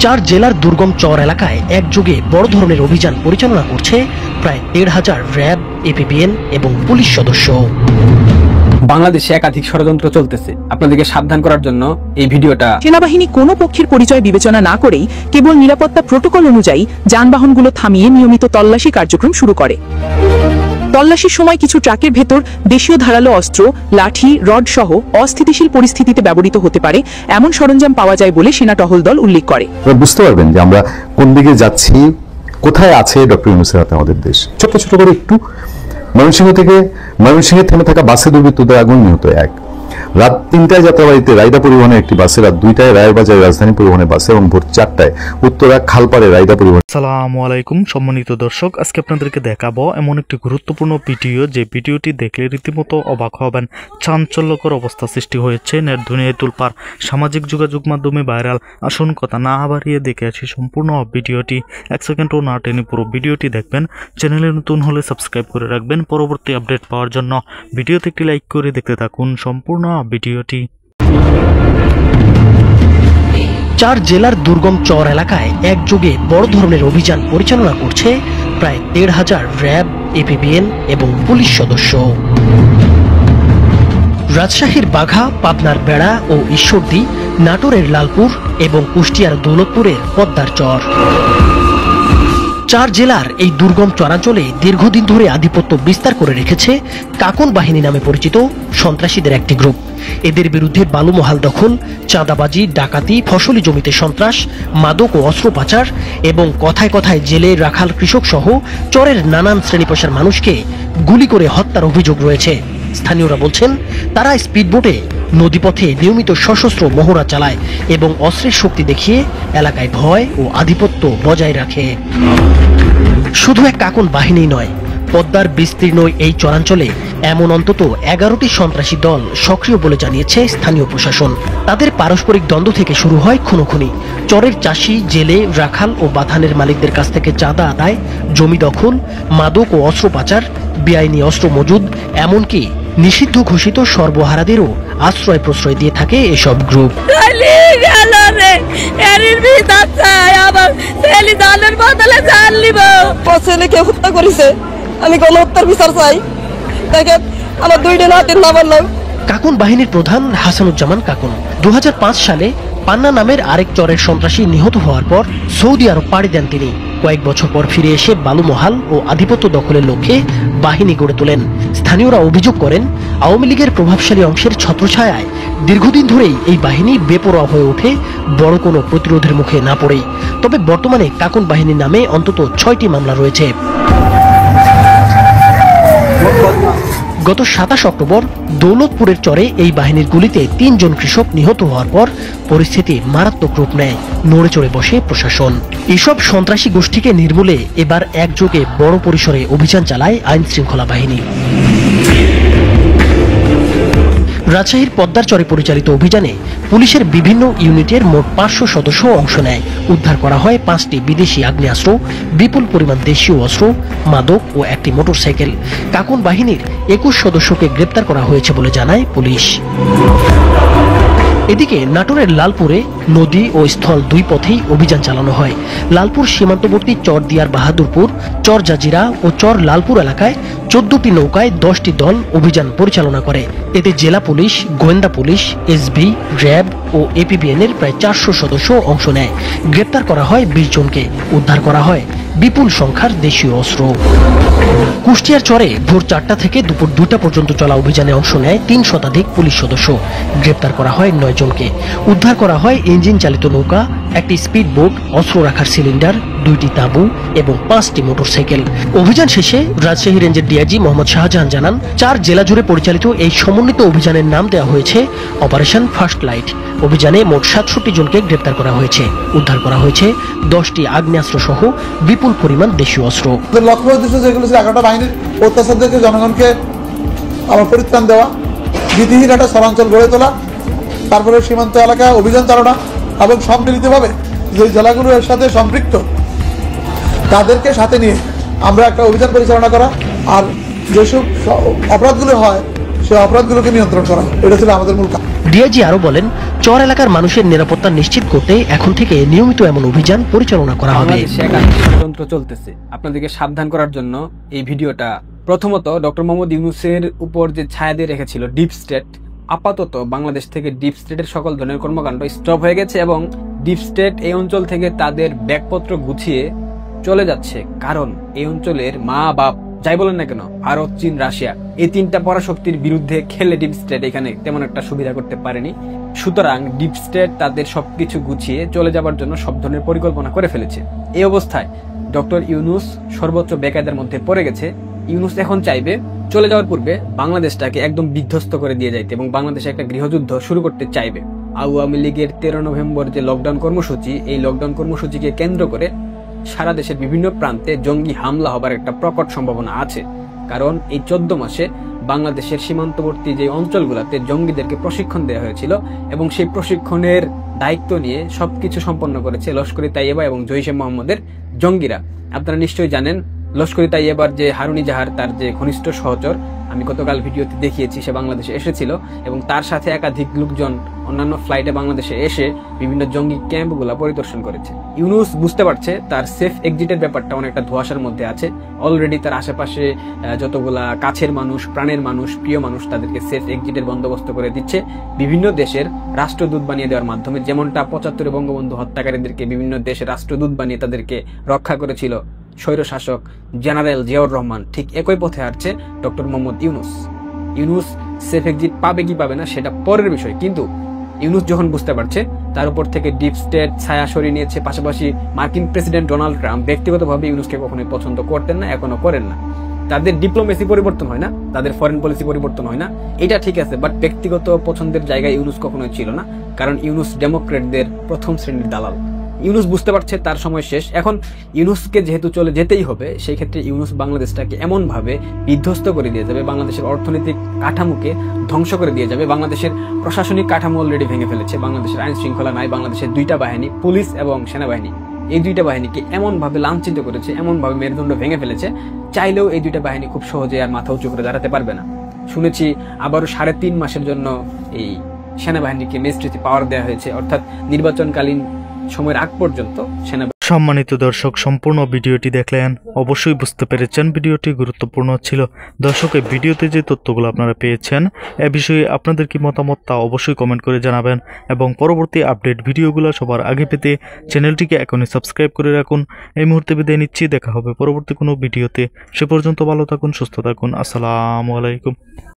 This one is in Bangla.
চার জেলার দুর্গম চর এলাকায় একযোগে বড় ধরনের অভিযান পরিচালনা করছে প্রায় ১,৫০০ র্যাব, এপিবিএন এবং পুলিশ সদস্য। বাংলাদেশে একাধিক ষড়যন্ত্র চলতেছে, আপনাদেরকে সাবধান করার জন্য এই ভিডিওটা। সেনাবাহিনী কোনো পক্ষের পরিচয় বিবেচনা না করেই কেবল নিরাপত্তা প্রোটোকল অনুযায়ী যানবাহনগুলো থামিয়ে নিয়মিত তল্লাশি কার্যক্রম শুরু করে। তল্লাশির সময় কিছু ট্রাকের ভেতর দেশীয় ধারালো অস্ত্র, লাঠি, রড সহ অস্থিতিশীল পরিস্থিতিতে ব্যবহৃত হতে পারে এমন সরঞ্জাম পাওয়া যায় বলে সেনা টহল দল উল্লেখ করে। বুঝতে পারবেন যে আমরা কোন দিকে যাচ্ছি, কোথায় আছে ডক্টর ইউনূসের হাতে আমাদের দেশ। ছোট ছোট করে একটু ময়মনসিংহে থেমে থাকা বাসে দুর্বৃত্তদের আগুন নিহত এক, রাত ৩টায় যাত্রাবাড়িতে রায়দা পরিবহনের একটি বাসে, রাত ২টায় রায়ের বাজারে রাজধানী পরিবহনের বাসে এবং ভোর ৪টায় উত্তরা খালপাড়ে রায়দা পরিবহন। আসসালামু আলাইকুম সম্মানিত দর্শক, আজকে আপনাদেরকে দেখাবো এমন একটি গুরুত্বপূর্ণ ভিডিও, যে ভিডিওটি দেখলে রীতিমতো অবাক হবেন। চাঞ্চল্যকর অবস্থা সৃষ্টি হয়েছে, নেট দুনিয়ায় তুলপার, সামাজিক যোগাযোগ মাধ্যমে ভাইরাল। আসুন কথা না বাড়িয়ে দেখে আসি সম্পূর্ণ ভিডিওটি। ১ সেকেন্ডও না টেনে পুরো ভিডিওটি দেখবেন। চ্যানেলে নতুন হলে সাবস্ক্রাইব করে রাখবেন পরবর্তী আপডেট পাওয়ার জন্য। ভিডিওতে একটি লাইক করে দেখতে থাকুন সম্পূর্ণ ভিডিওটি। চার জেলার দুর্গম চর এলাকায় একযোগে বড় ধরনের অভিযান পরিচালনা করছে প্রায় ১,৫০০ র্যাব, এপিবিএন এবং পুলিশ সদস্য। রাজশাহীর বাঘা, পাবনার বেড়া ও ঈশ্বরদী, নাটোরের লালপুর এবং কুষ্টিয়ার দৌলতপুরের পদ্মার চর। চার জেলার এই দুর্গম চরাঞ্চলে দীর্ঘদিন ধরে আধিপত্য বিস্তার করে রেখেছে কাকন বাহিনী নামে পরিচিত সন্ত্রাসীদের একটি গ্রুপ। এদের বিরুদ্ধে বালুমহাল দখল, চাঁদাবাজি, ডাকাতি, ফসলি জমিতে সন্ত্রাস, মাদক ও অস্ত্র পাচার এবং কথায় কথায় জেলে রাখাল কৃষক সহ চরের নানান শ্রেণীপেশার মানুষকে গুলি করে হত্যার অভিযোগ রয়েছে। স্থানীয়রা বলছেন, তারা স্পিডবোটে নদীপথে নিয়মিত সশস্ত্র মহড়া চালায় এবং অস্ত্রের শক্তি দেখিয়ে এলাকায় ভয় ও আধিপত্য বজায় রাখে। শুধু এক কাকন বাহিনী নয়, পদ্মার বিস্তীর্ণ এই চরাঞ্চলে এমন অন্তত ১১টি সন্ত্রাসী দল সক্রিয় বলে জানিয়েছে স্থানীয় প্রশাসন। তাদের পারস্পরিক দ্বন্দ্ব থেকে শুরু হয় খুনোখুনি, চরের চাষি, জেলে, রাখাল ও বাথানের মালিকদের কাছ থেকে চাঁদা আদায়, জমি দখল, মাদক ও অস্ত্র পাচার, বেআইনি অস্ত্র মজুদ, এমনকি নিষিদ্ধ ঘোষিত সর্বহারাদেরও আশ্রয় প্রশ্রয় দিয়ে থাকে এসব গ্রুপ। কাকন বাহিনীর প্রধান হাসানুজ্জামান কাকন ২০০৫ সালে পান্না নামের আরেক চরের সন্ত্রাসী নিহত হওয়ার পর সৌদি আরব পাড়ি দেন তিনি। কয়েক বছর পর ফিরে এসে বালুমহাল ও আধিপত্য দখলের লক্ষ্যে বাহিনী গড়ে তোলেন। স্থানীয়রা অভিযোগ করেন, আওয়ামী লীগের প্রভাবশালী অংশের ছত্রছায়ায় দীর্ঘদিন ধরেই এই বাহিনী বেপরোয়া হয়ে ওঠে, বড় কোনো প্রতিরোধের মুখে না পড়েই। তবে বর্তমানে কাকন বাহিনীর নামে অন্তত ৬টি মামলা রয়েছে। গত ২৭ অক্টোবর দৌলতপুরের চরে এই বাহিনীর গুলিতে ৩ জন কৃষক নিহত হওয়ার পর পরিস্থিতি মারাত্মক রূপ নেয়, নড়ে চড়ে বসে প্রশাসন। এসব সন্ত্রাসী গোষ্ঠীকে নির্মূলে এবার একযোগে বড় পরিসরে অভিযান চালায় আইন শৃঙ্খলা বাহিনী। রাজশাহীর পদ্মার চরে পরিচালিত অভিযানে পুলিশের বিভিন্ন ইউনিটের মোট ৫০০ সদস্য অংশ নেয়। উদ্ধার করা হয় ৫টি বিদেশি আগ্নেয়াস্ত্র, বিপুল পরিমাণ দেশীয় অস্ত্র, মাদক ও একটি মোটরসাইকেল। কাকন বাহিনীর ২১ সদস্যকে গ্রেপ্তার করা হয়েছে বলে জানায় পুলিশ। এদিকে নাটোরের লালপুরে নদী ও স্থল দুই পথেই অভিযান চালানো হয়। লালপুর সীমান্তবর্তী চর দিয়ার বাহাদুরপুর, চর জাজিরা ও চর লালপুর এলাকায় ১৪টি নৌকায় ১০টি দল অভিযান পরিচালনা করে। এতে জেলা পুলিশ, গোয়েন্দা পুলিশ, এসবি, র্যাব ও এপিবিএন এর প্রায় ৪০০ সদস্য অংশ নেয়। গ্রেপ্তার করা হয় ২০ জনকে, উদ্ধার করা হয় বিপুল সংখ্যার দেশীয় অস্ত্র। কুষ্টিয়ার চরে ভোর ৪টা থেকে দুপুর ২টা পর্যন্ত চলা অভিযানে অংশ নেয় ৩ শতাধিক পুলিশ সদস্য। গ্রেপ্তার করা হয় ৯ জনকে, উদ্ধার করা হয় ইঞ্জিন চালিত নৌকা, একটি স্পিড বোট, অস্ত্র রাখার সিলিন্ডার, ২টি তাঁবু এবং ৫টি মোটরসাইকেল। অভিযান শেষে রাজশাহী রেঞ্জের ডিআইজি মোহাম্মদ শাহজাহান জানান, ৪ জেলা জুড়ে পরিচালিত এই সমন্বিত অভিযানের নাম দেওয়া হয়েছে অপারেশন ফার্স্ট লাইট। অভিযানে মোট ৬৭ জনকে গ্রেপ্তার করা হয়েছে, উদ্ধার করা হয়েছে ১০টি আগ্নেয়াস্ত্র সহ বিপুল পরিমাণ দেশীয় অস্ত্র। লক্ষ্য উদ্দেশ্য যেগুলো ছিল ১১টা বাহিনীর অত্যাচার থেকে জনগণকে আবার পরিত্রাণ দেওয়া, বিধিহীন একটা শহরাঞ্চল গড়ে তোলা, তারপরে সীমান্ত এলাকায় অভিযান চালানো এবং সম্মিলিতভাবে যে জেলাগুলো এর সাথে সম্পৃক্ত তাদেরকে সাথে নিয়ে আমরা একটা অভিযান পরিচালনা করা, আর যেসব অপরাধগুলো হয় সেই অপরাধগুলোকে নিয়ন্ত্রণ করা, এটা ছিল আমাদের মূল কাজ। ডিআইজি আরো বলেন, চর এলাকার মানুষের নিরাপত্তা নিশ্চিত করতে এখন থেকে নিয়মিত এমন অভিযান পরিচালনা করা হবে। বাংলাদেশে একাধিক ষড়যন্ত্র চলতেছে, আপনাদেরকে সাবধান করার জন্য এই ভিডিওটা। প্রথমত, ডক্টর মোহাম্মদ ইউনূসের উপর যে ছায়া দিয়ে রেখেছিল ডিপ স্টেট, আপাতত বাংলাদেশ থেকে ডিপ স্টেটের সকল ধরনের কর্মকাণ্ড স্টপ হয়ে গেছে এবং ডিপ স্টেট এই অঞ্চল থেকে তাদের ব্যাগপত্র গুছিয়ে চলে যাচ্ছে। কারণ এই অঞ্চলের মা বাপ যাই বলেন না কেন, ভারত, চীন, রাশিয়া, এই তিনটা পরাশক্তির বিরুদ্ধে খেলে ডিপ স্টেট এখানে তেমন একটা সুবিধা করতে পারেনি। সুতরাং ডিপ স্টেট তাদের সবকিছু গুছিয়ে চলে যাবার জন্য সব ধরনের পরিকল্পনা করে ফেলেছে। এই অবস্থায় ডক্টর ইউনূস সর্বোচ্চ বেকায়দার মধ্যে পড়ে গেছে। ইউনূস এখন চাইবে চলে যাওয়ার পূর্বে বাংলাদেশটাকে একদম বিধ্বস্ত করে দিয়ে যাইতে এবং বাংলাদেশে একটা গৃহযুদ্ধ শুরু করতে চাইবে। আওয়ামী লীগের 13 নভেম্বর যে লকডাউন কর্মসূচি, এই লকডাউন কর্মসূচিকে কেন্দ্র করে সারা দেশের বিভিন্ন প্রান্তে জঙ্গি হামলা হবার একটা প্রকট সম্ভাবনা আছে। কারণ এই 14 মাসে বাংলাদেশের সীমান্তবর্তী যে অঞ্চলগুলোতে জঙ্গিদেরকে প্রশিক্ষণ দেওয়া হয়েছিল এবং সেই প্রশিক্ষণের দায়িত্ব নিয়ে সবকিছু সম্পন্ন করেছে লস্কর-ই তাইয়েবা এবং জৈশ-এ মোহাম্মদের জঙ্গিরা। আপনারা নিশ্চয়ই জানেন লস্কর-ই তাইয়েবার যে হারুন ইজাহার, তার যে ঘনিষ্ঠ সহচর, আমি গতকাল ভিডিওতে দেখিয়েছি, সে বাংলাদেশে এসেছিল এবং তার সাথে একাধিক লোকজন অন্যান্য ফ্লাইটে বাংলাদেশে এসে বিভিন্ন জঙ্গি ক্যাম্পগুলো পরিদর্শন করেছে। ইউনূস বুঝতে পারছে তার সেফ এক্সিটের ব্যাপারটা অনেকটা ধোঁয়াশার মধ্যে আছে। অলরেডি তার আশেপাশে যতগুলা কাছের মানুষ, প্রাণের মানুষ, প্রিয় মানুষ, তাদেরকে সেফ এক্সিটের বন্দোবস্ত করে দিচ্ছে বিভিন্ন দেশের রাষ্ট্রদূত বানিয়ে দেওয়ার মাধ্যমে। যেমনটা 75 বঙ্গবন্ধু হত্যাকারীদেরকে বিভিন্ন দেশের রাষ্ট্রদূত বানিয়ে তাদেরকে রক্ষা করেছিল স্বৈরশাসক জেনারেল জিয়াউর রহমান, ঠিক একই পথে হাঁটছে doctor Mohammad Yunus. Yunus safe exit পাবে কি পাবে না সেটা পরের বিষয়, কিন্তু ইউনূস যখন বুঝতে পারছে তার উপর থেকে ডিপ স্টেট ছায়া সরিয়ে নিয়েছে, পাশাপাশি মার্কিন প্রেসিডেন্ট ডোনাল্ড ট্রাম্প ব্যক্তিগতভাবে ইউনূসকে কখনোই পছন্দ করতেন না, এখনো করেন না। তাদের ডিপ্লোমেসি পরিবর্তন হয় না, তাদের ফরেন পলিসি পরিবর্তন হয় না, এটা ঠিক আছে, বাট ব্যক্তিগত পছন্দের জায়গায় ইউনূস কখনোই ছিল না। কারণ ইউনূস ডেমোক্রেটদের প্রথম শ্রেণীর দালাল। ইউনূস বুঝতে পারছে তার সময় শেষ। এখন ইউনূসকে যেহেতু চলে যেতেই হবে, সেই ক্ষেত্রে ইউনূস বাংলাদেশটাকে এমনভাবে বিধ্বস্ত করে দিয়ে যাবে, বাংলাদেশের অর্থনৈতিক কাঠামোকে ধ্বংস করে দিয়ে যাবে। বাংলাদেশের প্রশাসনিক কাঠামো অলরেডি ভেঙে ফেলেছে, বাংলাদেশের আইন শৃঙ্খলা নাই, বাংলাদেশের 2টা বাহিনী, পুলিশ এবং সেনাবাহিনী, এই 2টা বাহিনীকে এমনভাবে লাঞ্ছিত করেছে, এমনভাবে মেরুদণ্ড ভেঙে ফেলেছে, চাইলেও এই 2টা বাহিনী খুব সহজে আর মাথা উঁচু করে দাঁড়াতে পারবে না। শুনেছি আবারও 3.5 মাসের জন্য এই সেনাবাহিনীকে ম্যাজিস্ট্রেসি পাওয়ার দেওয়া হয়েছে, অর্থাৎ নির্বাচনকালীন সময়ের আগ পর্যন্ত সেনাবাহিনী। সম্মানিত দর্শক, সম্পূর্ণ ভিডিওটি দেখলেন, অবশ্যই বুঝতে পেরেছেন ভিডিওটি গুরুত্বপূর্ণ ছিল। দর্শক, এই ভিডিওতে যে তথ্যগুলো আপনারা পেয়েছেন এ বিষয়ে আপনাদের কি মতামত তা অবশ্যই কমেন্ট করে জানাবেন এবং পরবর্তী আপডেট ভিডিওগুলো সবার আগে পেতে চ্যানেলটিকে এখনই সাবস্ক্রাইব করে রাখুন। এই মুহূর্তে বিদায় নিচ্ছি, দেখা হবে পরবর্তী কোনো ভিডিওতে। সে পর্যন্ত ভালো থাকুন, সুস্থ থাকুন, আসসালামু আলাইকুম।